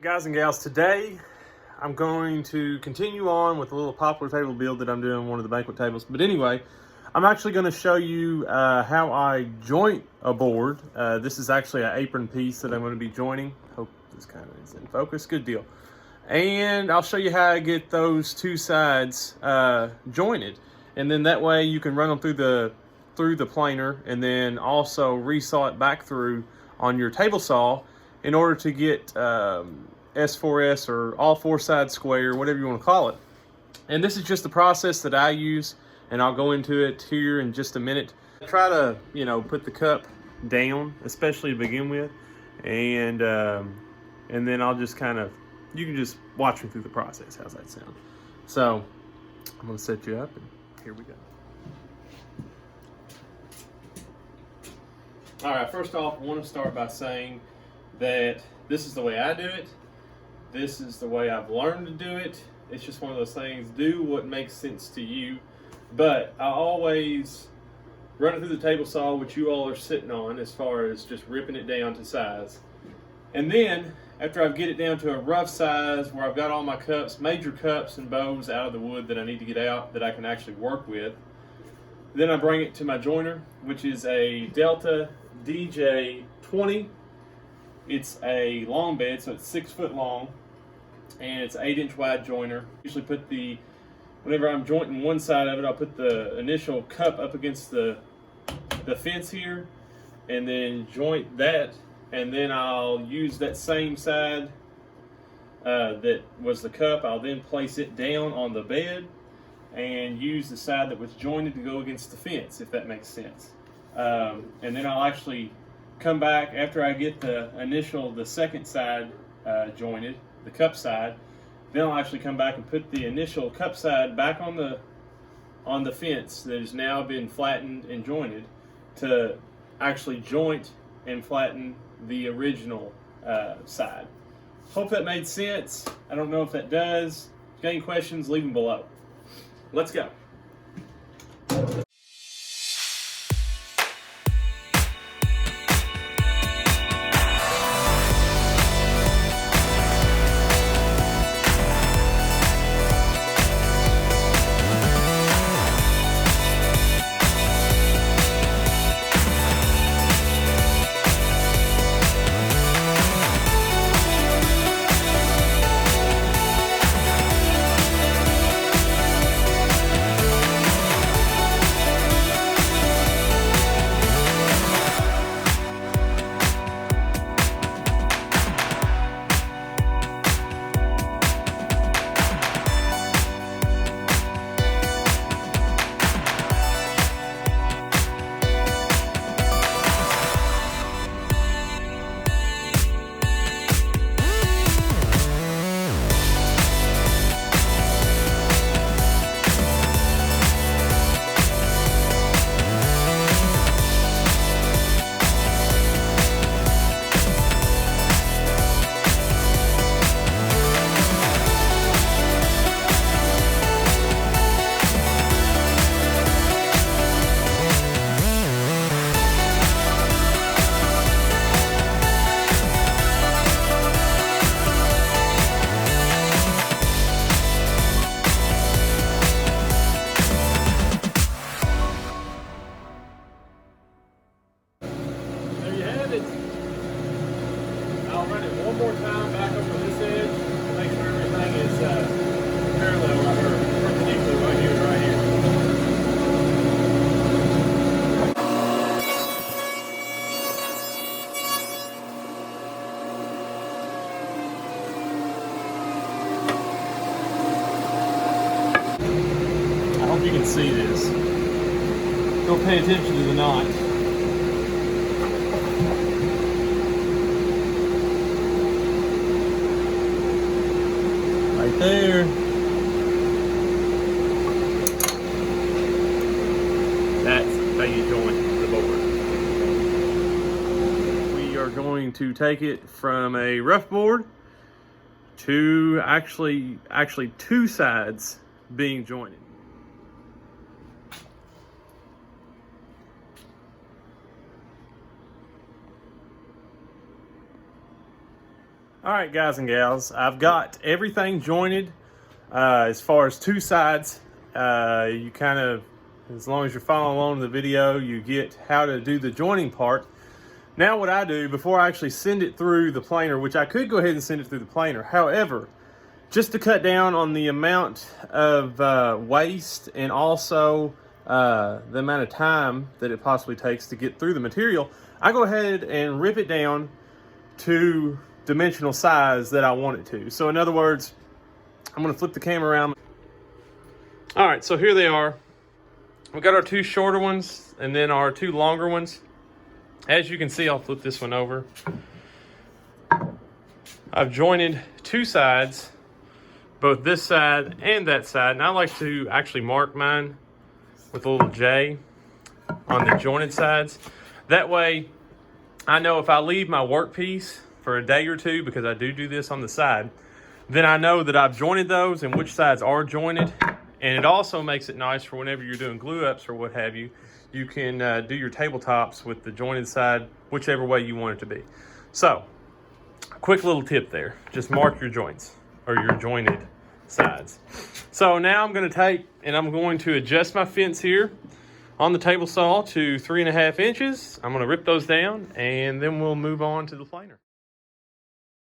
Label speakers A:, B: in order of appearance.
A: Guys and gals, today I'm going to continue on with a little poplar table build that I'm doing on one of the banquet tables. But anyway, I'm actually going to show you how I joint a board. This is actually an apron piece that I'm going to be joining. Hope this kind of is in focus. Good deal. And I'll show you how I get those two sides jointed. And then that way you can run them through the planer and then also resaw it back through on your table saw in order to get S4S or all four sides square, whatever you want to call it. And this is just the process that I use, and I'll go into it here in just a minute. Try to, put the cup down, especially to begin with, and then I'll just you can just watch me through the process. How's that sound? So I'm gonna set you up, and here we go. All right, first off, I want to start by saying that this is the way I do it. This is the way I've learned to do it. It's just one of those things, do what makes sense to you. But I always run it through the table saw, which you all are sitting on, as far as just ripping it down to size. And then, after I get it down to a rough size where I've got all my cups, major cups and bows out of the wood that I need to get out that I can actually work with, then I bring it to my joiner, which is a Delta DJ20. It's a long bed, so it's 6 foot long, and it's 8-inch wide joiner. Usually whenever I'm jointing one side of it, I'll put the initial cup up against the fence here, and then joint that, and then I'll use that same side that was the cup. I'll then place it down on the bed and use the side that was jointed to go against the fence, if that makes sense. And then I'll actually come back after I get the second side jointed, the cup side. Then I'll actually come back and put the initial cup side back on the fence that has now been flattened and jointed to actually joint and flatten the original side. Hope that made sense. I don't know if that does. If you got any questions, leave them below. Let's go. I'll run it one more time back over this edge to make sure everything is parallel right here, perpendicular right here, right here. I hope you can see this. Don't pay attention to the knot. Right there. That's how you join the board. We are going to take it from a rough board to actually two sides being jointed. All right, guys and gals, I've got everything jointed as far as two sides. You kind of, as long as you're following along in the video, you get how to do the joining part. Now what I do, before I actually send it through the planer, which I could go ahead and send it through the planer, however, just to cut down on the amount of waste and also the amount of time that it possibly takes to get through the material, I go ahead and rip it down to dimensional size that I want it to. So in other words, I'm gonna flip the camera around. All right, so here they are. We've got our two shorter ones and then our two longer ones. As you can see, I'll flip this one over. I've jointed two sides, both this side and that side, and I like to actually mark mine with a little J on the jointed sides. That way, I know if I leave my workpiece for a day or two, because I do this on the side, then I know that I've jointed those and which sides are jointed. And it also makes it nice for whenever you're doing glue ups or what have you, you can do your tabletops with the jointed side, whichever way you want it to be. So, quick little tip there. Just mark your joints or your jointed sides. So now I'm going to take and I'm going to adjust my fence here on the table saw to 3.5 inches. I'm going to rip those down and then we'll move on to the planer.